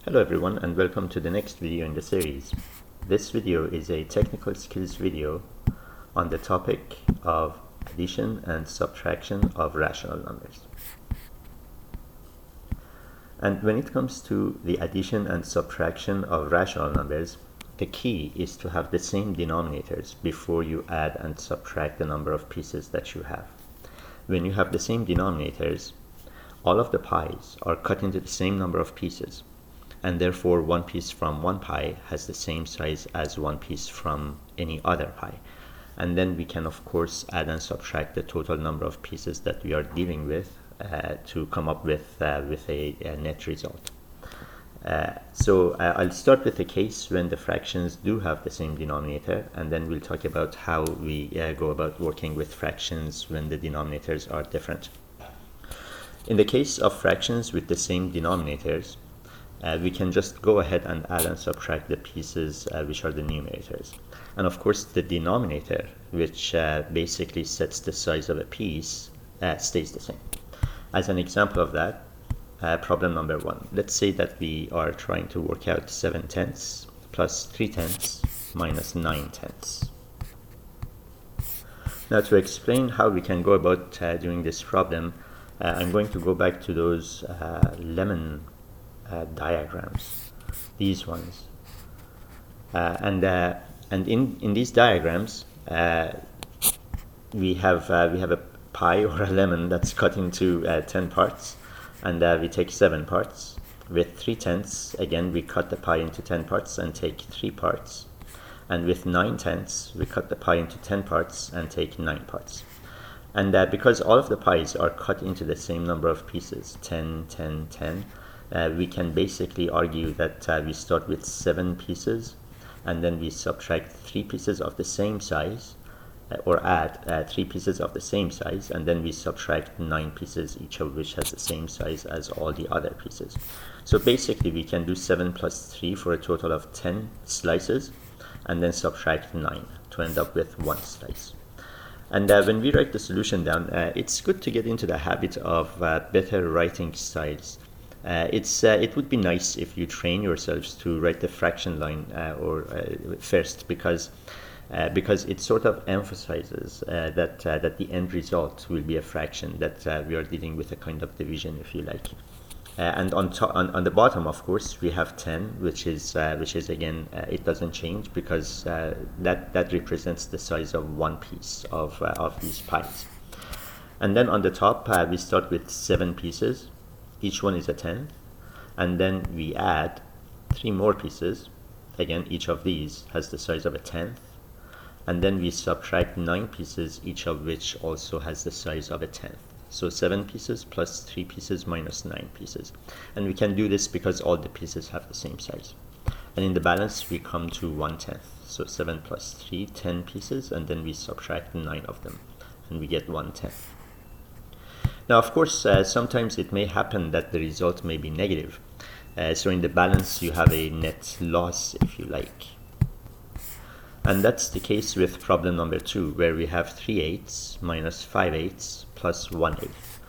Hello everyone and welcome to the next video in the series. This video is a technical skills video on the topic of addition and subtraction of rational numbers. And when it comes to the addition and subtraction of rational numbers, the key is to have the same denominators before you add and subtract the number of pieces that you have. When you have the same denominators, all of the pies are cut into the same number of pieces, and therefore one piece from one pie has the same size as one piece from any other pie. And then we can of course add and subtract the total number of pieces that we are dealing with to come up with a net result. So I'll start with a case when the fractions do have the same denominator, and then we'll talk about how we go about working with fractions when the denominators are different. In the case of fractions with the same denominators, we can just go ahead and add and subtract the pieces which are the numerators. And of course the denominator, which basically sets the size of a piece, stays the same. As an example of that, problem number 1. Let's say that we are trying to work out 7/10 plus 3/10 minus 9/10. Now to explain how we can go about doing this problem, I'm going to go back to those lemon diagrams, these ones, and in these diagrams we have a pie or a lemon that's cut into 10 parts, and we take 7 parts. With 3/10, again we cut the pie into 10 parts and take 3 parts, and with 9/10 we cut the pie into 10 parts and take 9 parts. And because all of the pies are cut into the same number of pieces, 10, 10, 10, we can basically argue that we start with 7 pieces, and then we subtract 3 pieces of the same size, or add 3 pieces of the same size, and then we subtract 9 pieces, each of which has the same size as all the other pieces. So basically we can do 7 plus 3 for a total of 10 slices, and then subtract 9 to end up with 1 slice. And when we write the solution down, it's good to get into the habit of better writing styles. It would be nice if you train yourselves to write the fraction line first, because it sort of emphasizes that the end result will be a fraction, that we are dealing with a kind of division, if you like. And on the bottom, of course, we have 10, which is again, it doesn't change, because that represents the size of one piece of these pies. And then on the top, we start with 7 pieces. Each one is a 10th, and then we add 3 more pieces. Again, each of these has the size of a 10th, and then we subtract 9 pieces, each of which also has the size of a 10th. So 7 pieces plus 3 pieces minus 9 pieces. And we can do this because all the pieces have the same size. And in the balance we come to 1/10. So 7 plus 3, 10 pieces, and then we subtract 9 of them, and we get 1/10. Now of course sometimes it may happen that the result may be negative. So in the balance you have a net loss, if you like. And that's the case with problem number 2, where we have 3/8 minus 5/8 plus 1/8.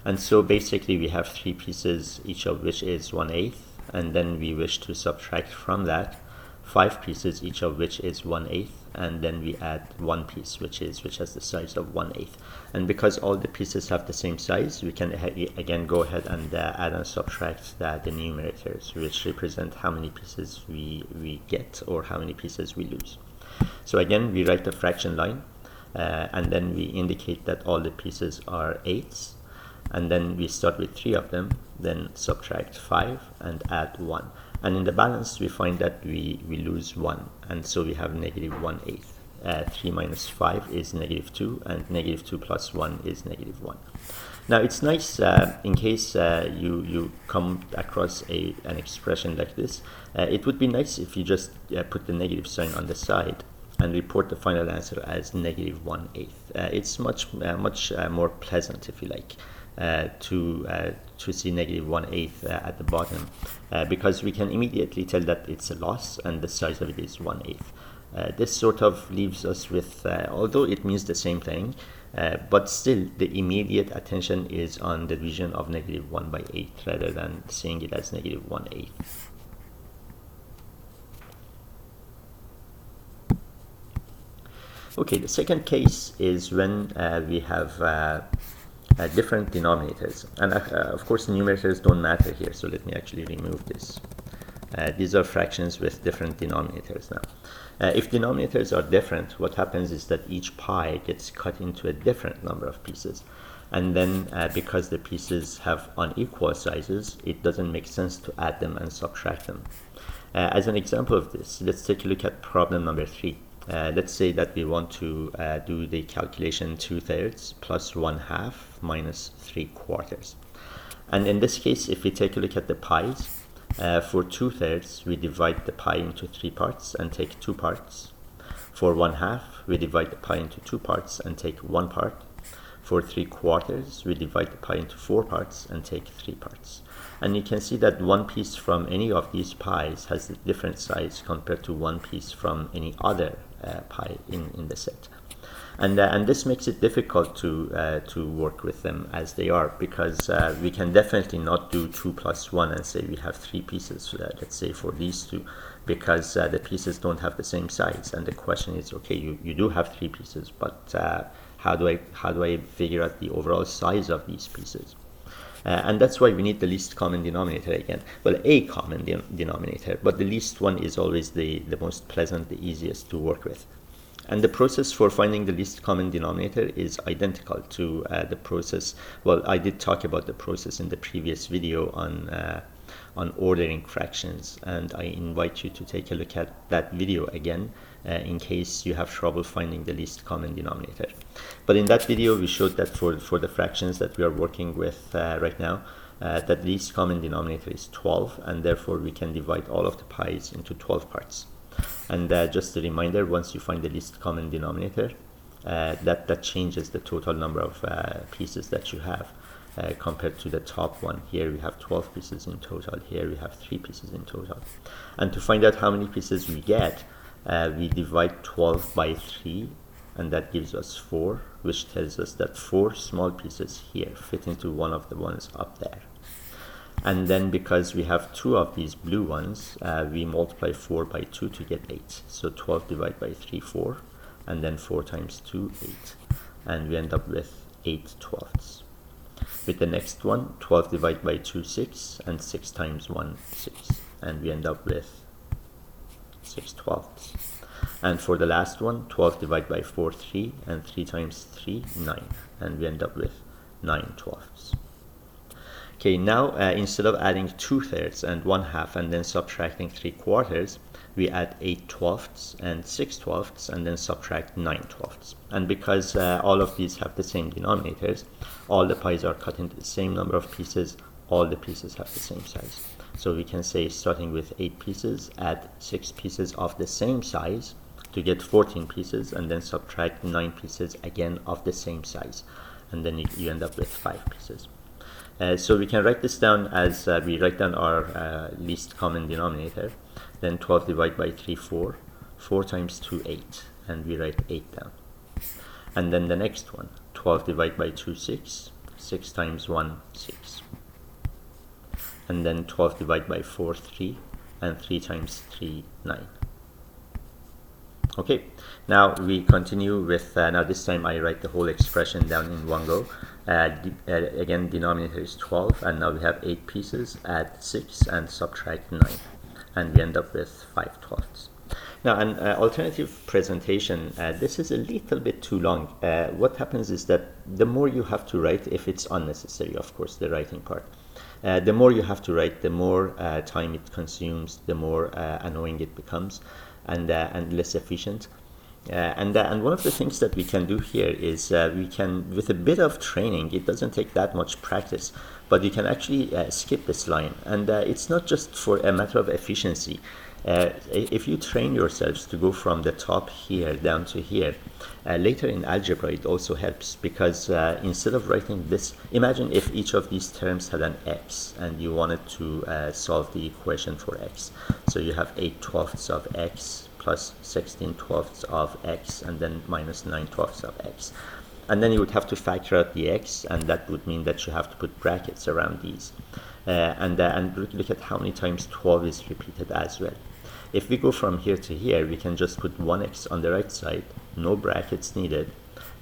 And so basically we have 3 pieces, each of which is 1/8, and then we wish to subtract from that 5 pieces, each of which is 1/8, and then we add 1 piece, which has the size of 1/8. And because all the pieces have the same size, we can again go ahead and add and subtract the numerators, which represent how many pieces we get or how many pieces we lose. So again, we write the fraction line, and then we indicate that all the pieces are 8s, and then we start with 3 of them, then subtract 5 and add 1. And in the balance we find that we lose 1, and so we have negative 1/8. 3 minus 5 is negative 2, and negative 2 plus 1 is negative 1. Now it's nice, in case you come across an expression like this, it would be nice if you just put the negative sign on the side and report the final answer as negative 1/8. It's much more pleasant, if you like, to see negative 1/8 at the bottom, because we can immediately tell that it's a loss and the size of it is 1/8. This sort of leaves us with, although it means the same thing, but still the immediate attention is on the division of negative 1/8 rather than seeing it as negative 1/8. Okay, the second case is when we have different denominators, and of course numerators don't matter here, so let me actually remove this. These are fractions with different denominators now. If denominators are different, what happens is that each pi gets cut into a different number of pieces, and then because the pieces have unequal sizes, it doesn't make sense to add them and subtract them. As an example of this, let's take a look at problem number 3. Let's say that we want to do the calculation 2/3 plus 1/2 minus 3/4. And in this case, if we take a look at the pies, for 2/3 we divide the pie into 3 parts and take 2 parts. For 1/2 we divide the pie into 2 parts and take 1 part. For 3/4 we divide the pie into 4 parts and take 3 parts. And you can see that one piece from any of these pies has a different size compared to one piece from any other pie in the set. And this makes it difficult to work with them as they are, because we can definitely not do 2 plus 1 and say we have 3 pieces, let's say for these two, because the pieces don't have the same size. And the question is, okay, you do have 3 pieces, but how do I figure out the overall size of these pieces? And that's why we need the least common denominator again. Well, a common denominator, but the least one is always the most pleasant, the easiest to work with. And the process for finding the least common denominator is identical to the process. Well, I did talk about the process in the previous video on ordering fractions, and I invite you to take a look at that video again in case you have trouble finding the least common denominator. But in that video we showed that for the fractions that we are working with right now, that least common denominator is 12, and therefore we can divide all of the pies into 12 parts. And just a reminder, once you find the least common denominator, that changes the total number of pieces that you have compared to the top one. Here we have 12 pieces in total, here we have 3 pieces in total. And to find out how many pieces we get, we divide 12 by 3, and that gives us 4, which tells us that 4 small pieces here fit into one of the ones up there. And then because we have 2 of these blue ones, we multiply 4 by 2 to get 8. So 12 divided by 3, 4, and then 4 times 2, 8. And we end up with 8/12. With the next one, 12 divided by 2, 6, and 6 times 1, 6. And we end up with 6/12. And for the last one, 12 divided by 4, 3, and 3 times 3, 9. And we end up with 9/12. Okay, now instead of adding 2/3 and 1/2 and then subtracting 3/4, we add 8/12 and 6/12 and then subtract 9/12. And because all of these have the same denominators, all the pies are cut into the same number of pieces, all the pieces have the same size. So we can say, starting with 8 pieces, add 6 pieces of the same size to get 14 pieces, and then subtract 9 pieces again of the same size, and then you end up with 5 pieces. So we can write this down as we write down our least common denominator. Then 12 divided by 3, 4. 4 times 2, 8. And we write 8 down. And then the next one, 12 divided by 2, 6. 6 times 1, 6. And then 12 divided by 4, 3. And 3 times 3, 9. Okay, now we continue with, now this time I write the whole expression down in one go. Again, denominator is 12, and now we have 8 pieces, add 6 and subtract 9, and we end up with 5/12. Now, an alternative presentation, this is a little bit too long. What happens is that the more you have to write, if it's unnecessary, of course, the writing part, the more you have to write, the more time it consumes, the more annoying it becomes, and less efficient. And one of the things that we can do here is we can, with a bit of training, it doesn't take that much practice, but you can actually skip this line. And it's not just for a matter of efficiency. If you train yourselves to go from the top here down to here, later in algebra it also helps, because instead of writing this, imagine if each of these terms had an x and you wanted to solve the equation for x. So you have 8/12 of x plus 16/12 of x, and then minus 9/12 of x. And then you would have to factor out the x, and that would mean that you have to put brackets around these. And look at how many times 12 is repeated as well. If we go from here to here, we can just put 1x on the right side, no brackets needed,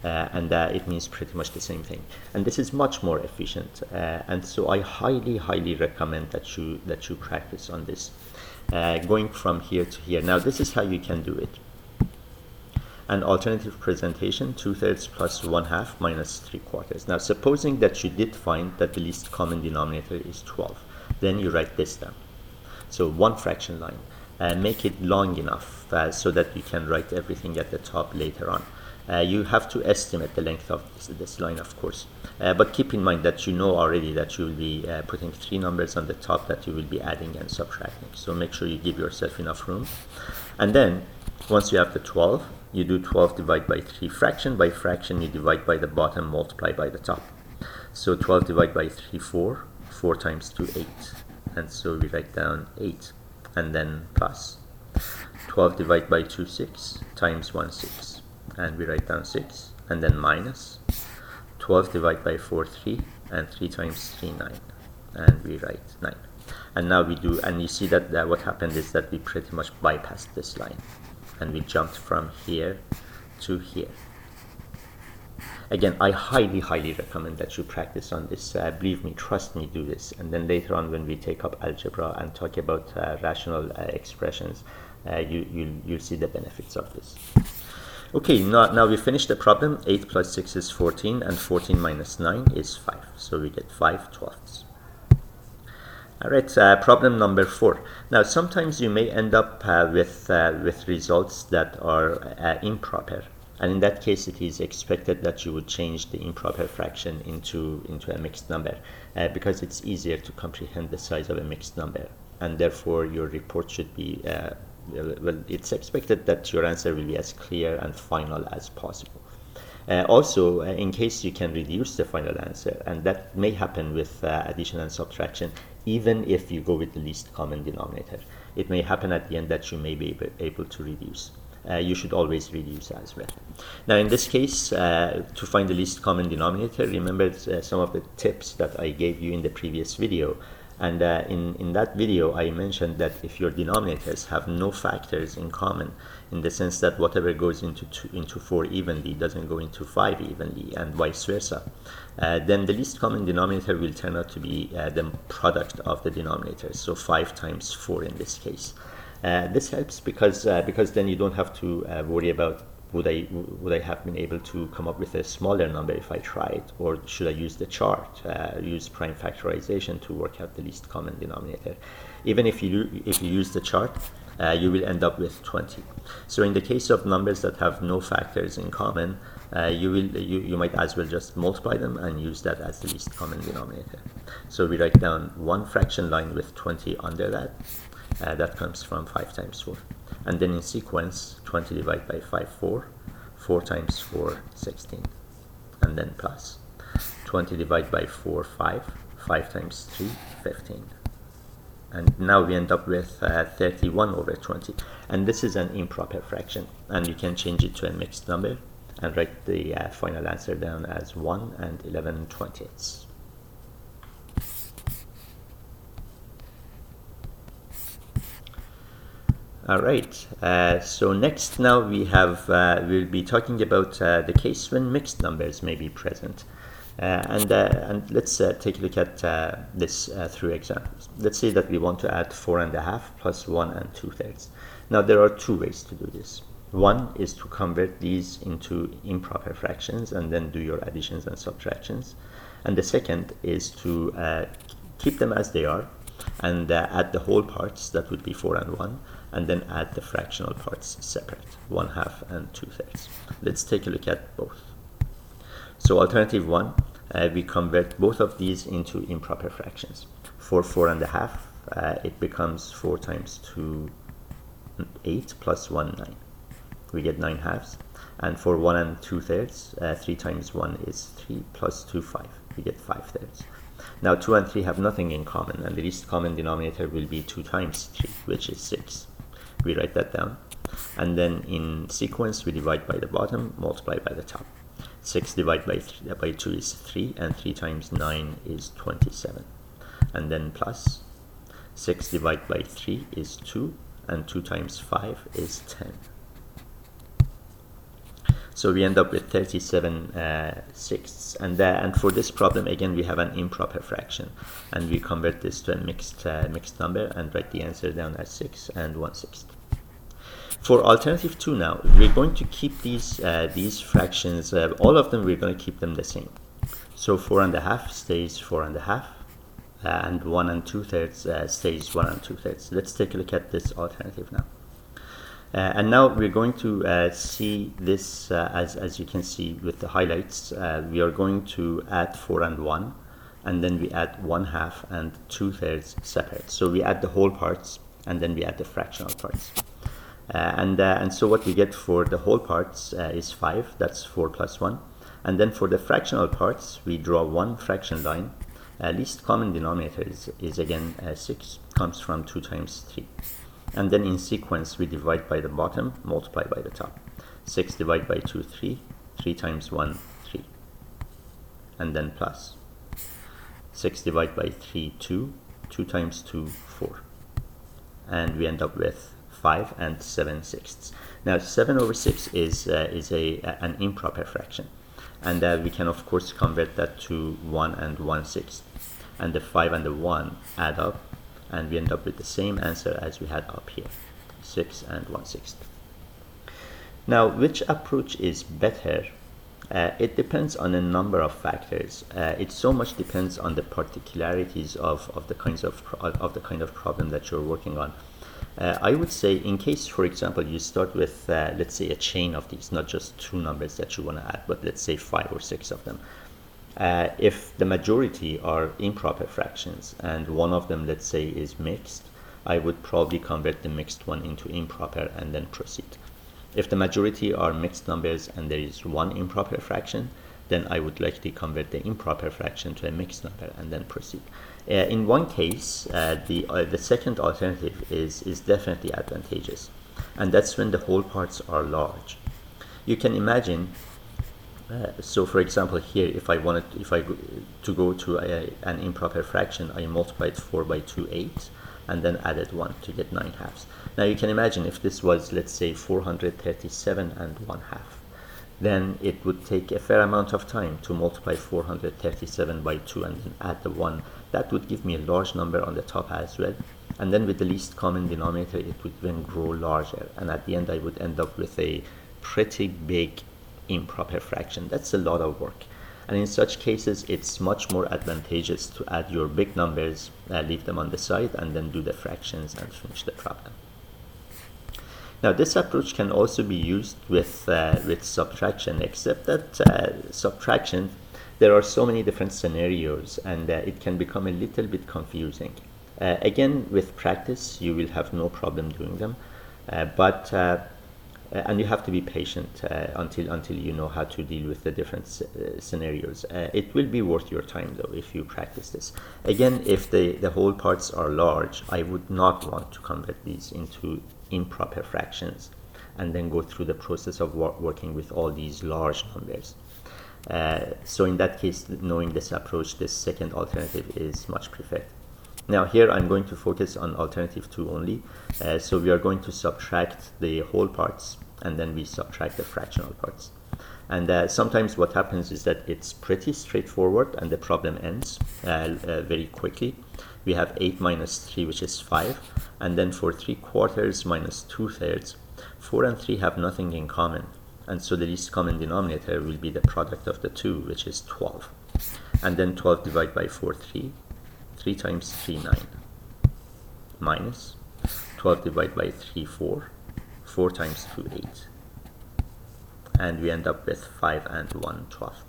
and it means pretty much the same thing. And this is much more efficient, and so I highly recommend that you practice on this, going from here to here. Now this is how you can do it. An alternative presentation, 2/3 plus 1/2 minus 3/4. Now supposing that you did find that the least common denominator is 12, then you write this down. So one fraction line, make it long enough so that you can write everything at the top later on. You have to estimate the length of this line, of course, but keep in mind that you know already that you will be putting 3 numbers on the top that you will be adding and subtracting, so make sure you give yourself enough room. And then once you have the 12, you do 12 divided by 3. Fraction by fraction, you divide by the bottom, multiply by the top. So 12 divided by 3, 4. 4 times 2, 8. And so we write down 8. And then plus. 12 divided by 2, 6. Times 1, 6. And we write down 6. And then minus. 12 divided by 4, 3. And 3 times 3, 9. And we write 9. And now we do, and you see that what happened is that we pretty much bypassed this line. And we jumped from here to here. Again, I highly recommend that you practice on this. Believe me, trust me, do this. And then later on when we take up algebra and talk about rational expressions, you'll see the benefits of this. Okay, now we finished the problem. 8 plus 6 is 14, and 14 minus 9 is 5. So we get 5/12. Alright, problem number 4. Now sometimes you may end up with results that are improper, and in that case it is expected that you would change the improper fraction into a mixed number, because it's easier to comprehend the size of a mixed number, and therefore your report should be, well, it's expected that your answer will be as clear and final as possible. Also, in case you can reduce the final answer, and that may happen with addition and subtraction, even if you go with the least common denominator. It may happen at the end that you may be able to reduce. You should always reduce as well. Now in this case, to find the least common denominator, remember some of the tips that I gave you in the previous video. And in that video, I mentioned that if your denominators have no factors in common, in the sense that whatever goes into 4 evenly doesn't go into 5 evenly, and vice versa, then the least common denominator will turn out to be the product of the denominators, so 5 times 4 in this case. This helps because then you don't have to worry about would I have been able to come up with a smaller number if I tried, or should I use the chart, use prime factorization to work out the least common denominator. Even if you use the chart, you will end up with 20. So in the case of numbers that have no factors in common, you might as well just multiply them and use that as the least common denominator. So we write down one fraction line with 20 under that. That comes from 5 times 4. And then in sequence, 20 divided by 5, 4. 4 times 4, 16. And then plus. 20 divided by 4, 5. 5 times 3, 15. And now we end up with 31 over 20. And this is an improper fraction. And you can change it to a mixed number and write the final answer down as 1 and 11/20. Alright, so next now we'll be talking about the case when mixed numbers may be present. And let's take a look at this through examples. Let's say that we want to add 4.5 plus 1 and 2/3. Now there are two ways to do this. One is to convert these into improper fractions and then do your additions and subtractions. And the second is to keep them as they are and add the whole parts, that would be 4 and 1, and then add the fractional parts separate, 1/2 and 2/3. Let's take a look at both. So alternative 1, we convert both of these into improper fractions. For 4.5, it becomes 4 times 2, 8 plus 1, 9. We get 9/2. And for 1 and 2/3, 3 times 1 is 3 plus 2, 5. We get 5/3. Now 2 and 3 have nothing in common, and the least common denominator will be 2 times 3, which is 6. We write that down, and then in sequence we divide by the bottom, multiply by the top. 6 divided by 2 is 3, and 3 times 9 is 27. And then plus 6 divided by 3 is 2, and 2 times 5 is 10. So we end up with 37 sixths, and for this problem again we have an improper fraction, and we convert this to a mixed number and write the answer down as 6 and 1/6. For alternative 2 now, we're going to keep these fractions, all of them we're going to keep them the same. So 4½ stays 4½, and 1 2/3 stays 1 2/3. Let's take a look at this alternative now. And now we're going to see this as you can see with the highlights. We are going to add 4 and 1, and then we add 1/2 and 2/3 separate. So we add the whole parts, and then we add the fractional parts. And so what we get for the whole parts is 5. That's 4 plus 1. And then for the fractional parts, we draw one fraction line. Least common denominator is again 6, comes from 2 times 3. And then in sequence, we divide by the bottom, multiply by the top. 6 divided by 2, 3. 3 times 1, 3. And then plus. 6 divided by 3, 2. 2 times 2, 4. And we end up with 5 and 7/6. Now 7/6 is an improper fraction. And we can of course convert that to 1 and 1/6. And the 5 and the 1 add up, and we end up with the same answer as we had up here, 6 and 1/6. Now, which approach is better? It depends on a number of factors. It so much depends on the particularities of the kind of problem that you're working on. I would say, in case, for example, you start with, let's say, a chain of these, not just 2 numbers that you want to add, but let's say 5 or 6 of them. If the majority are improper fractions and one of them, let's say, is mixed, I would probably convert the mixed one into improper and then proceed. If the majority are mixed numbers and there is one improper fraction, then I would likely convert the improper fraction to a mixed number and then proceed. In one case, the second alternative is definitely advantageous, and that's when the whole parts are large. You can imagine. So for example here, if I go to an improper fraction, I multiplied 4 by 2, 8, and then added 1 to get 9/2. Now you can imagine if this was, let's say, 437 and 1/2, then it would take a fair amount of time to multiply 437 by 2 and then add the 1. That would give me a large number on the top as well. And then with the least common denominator, it would then grow larger. And at the end, I would end up with a pretty big improper fraction. That's a lot of work. And in such cases, it's much more advantageous to add your big numbers, leave them on the side, and then do the fractions and finish the problem. Now, this approach can also be used with subtraction, except that subtraction, there are so many different scenarios, and it can become a little bit confusing. Again, with practice, you will have no problem doing them, and you have to be patient until you know how to deal with the different scenarios. It will be worth your time though if you practice this. Again, if the whole parts are large, I would not want to convert these into improper fractions and then go through the process of working with all these large numbers. So in that case, knowing this approach, this second alternative is much preferred. Now here I'm going to focus on alternative 2 only. So we are going to subtract the whole parts, and then we subtract the fractional parts. And sometimes what happens is that it's pretty straightforward and the problem ends very quickly. We have 8 minus 3, which is 5. And then for 3/4 minus 2/3, 4 and 3 have nothing in common. And so the least common denominator will be the product of the 2, which is 12. And then 12 divided by 4, 3. 3 times 3, 9. Minus 12 divided by 3, 4. 4 times 2, 8. And we end up with 5 and 1/12.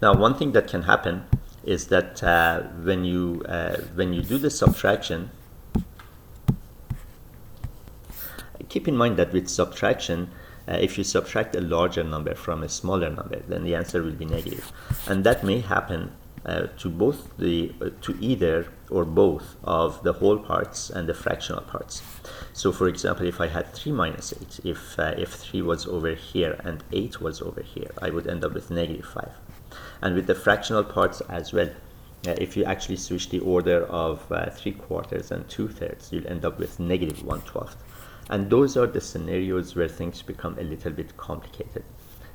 Now, one thing that can happen is that when you do the subtraction, keep in mind that with subtraction, if you subtract a larger number from a smaller number, then the answer will be negative, and that may happen to either or both of the whole parts and the fractional parts. So for example, if I had 3 minus 8, if 3 was over here and 8 was over here, I would end up with -5. And with the fractional parts as well, if you actually switch the order of 3/4 and 2/3, you'll end up with negative 1/12. And those are the scenarios where things become a little bit complicated.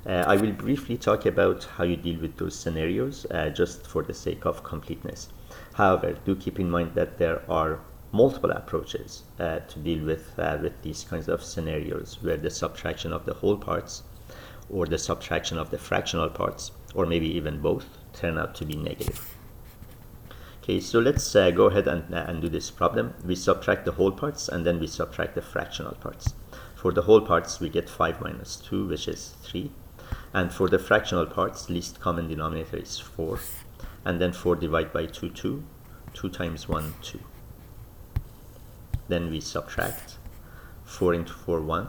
I will briefly talk about how you deal with those scenarios, just for the sake of completeness. However, do keep in mind that there are multiple approaches to deal with these kinds of scenarios, where the subtraction of the whole parts or the subtraction of the fractional parts, or maybe even both, turn out to be negative. Okay, so let's go ahead and do this problem. We subtract the whole parts and then we subtract the fractional parts. For the whole parts, we get 5 minus 2, which is 3. And for the fractional parts, least common denominator is 4. And then 4 divided by 2, 2. 2 times 1, 2. Then we subtract 4 into 4, 1.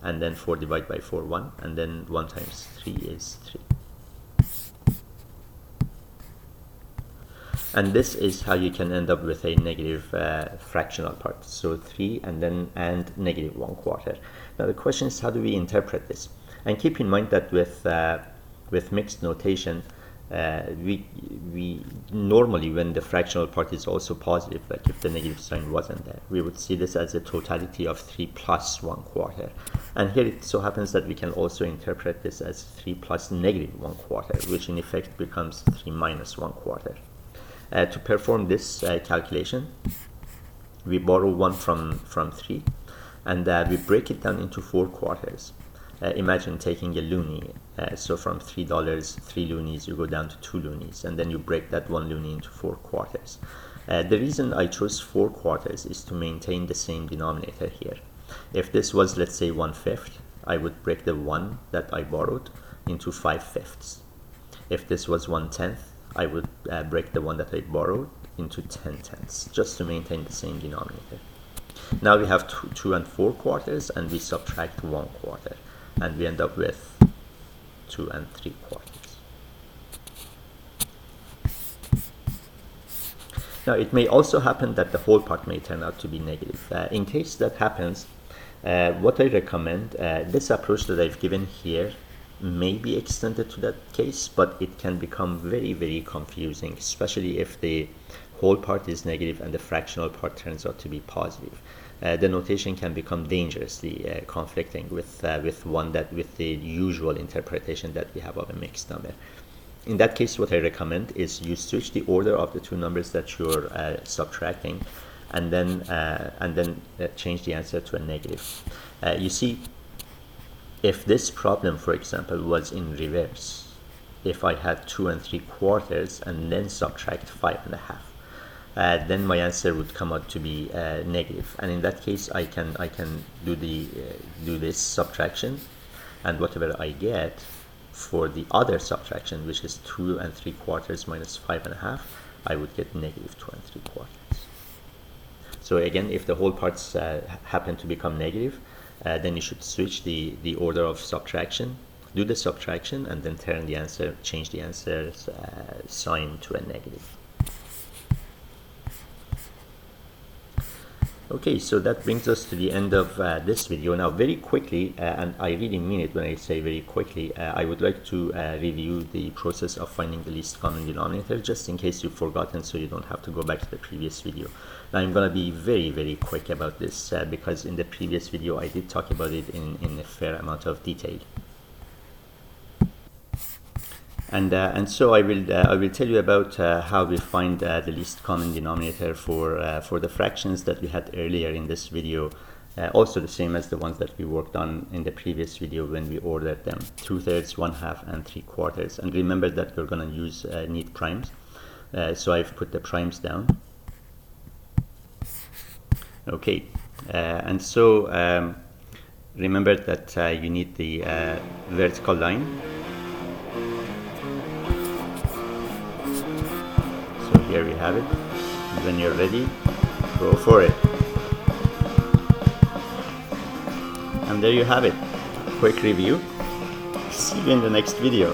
And then 4 divided by 4, 1. And then 1 times 3 is 3. And this is how you can end up with a negative fractional part. So 3 and negative 1/4. Now the question is, how do we interpret this? And keep in mind that with mixed notation, we normally, when the fractional part is also positive, like if the negative sign wasn't there, we would see this as a totality of 3 plus 1/4. And here it so happens that we can also interpret this as 3 plus negative 1/4, which in effect becomes 3 minus 1/4. To perform this calculation, we borrow 1 from 3, and we break it down into 4 quarters. Imagine taking a loonie. So from $3, 3 loonies, you go down to 2 loonies, and then you break that 1 loonie into 4 quarters. The reason I chose 4 quarters is to maintain the same denominator here. If this was, let's say, 1/5, I would break the 1 that I borrowed into 5/5. If this was 1/10, I would break the one that I borrowed into 10/10, just to maintain the same denominator. Now we have 2 and 4 quarters, and we subtract 1/4, and we end up with 2 and 3 quarters. Now it may also happen that the whole part may turn out to be negative. In case that happens, what I recommend, this approach that I've given here may be extended to that case, but it can become very, very confusing, especially if the whole part is negative and the fractional part turns out to be positive. The notation can become dangerously conflicting with the usual interpretation that we have of a mixed number. In that case, what I recommend is you switch the order of the two numbers that you're subtracting, and then change the answer to a negative. You see, if this problem, for example, was in reverse, if I had 2 and 3 quarters and then subtract 5.5, then my answer would come out to be negative. And in that case, I can do this subtraction, and whatever I get for the other subtraction, which is 2 and 3 quarters minus 5.5, I would get negative 2 and 3 quarters. So again, if the whole parts happen to become negative, then you should switch the order of subtraction, do the subtraction, and then change the answer's sign to a negative. Okay, so that brings us to the end of this video. Now, very quickly, and I really mean it when I say very quickly, I would like to review the process of finding the least common denominator, just in case you've forgotten, so you don't have to go back to the previous video. Now, I'm going to be very, very quick about this, because in the previous video, I did talk about it in a fair amount of detail. And so I will tell you about how we find the least common denominator for the fractions that we had earlier in this video, also the same as the ones that we worked on in the previous video when we ordered them: 2/3, 1/2, and 3 quarters. And remember that we're going to need primes, so I've put the primes down. Okay, and so remember that you need the vertical line. Here we have it. When you're ready, go for it. And there you have it. Quick review. See you in the next video.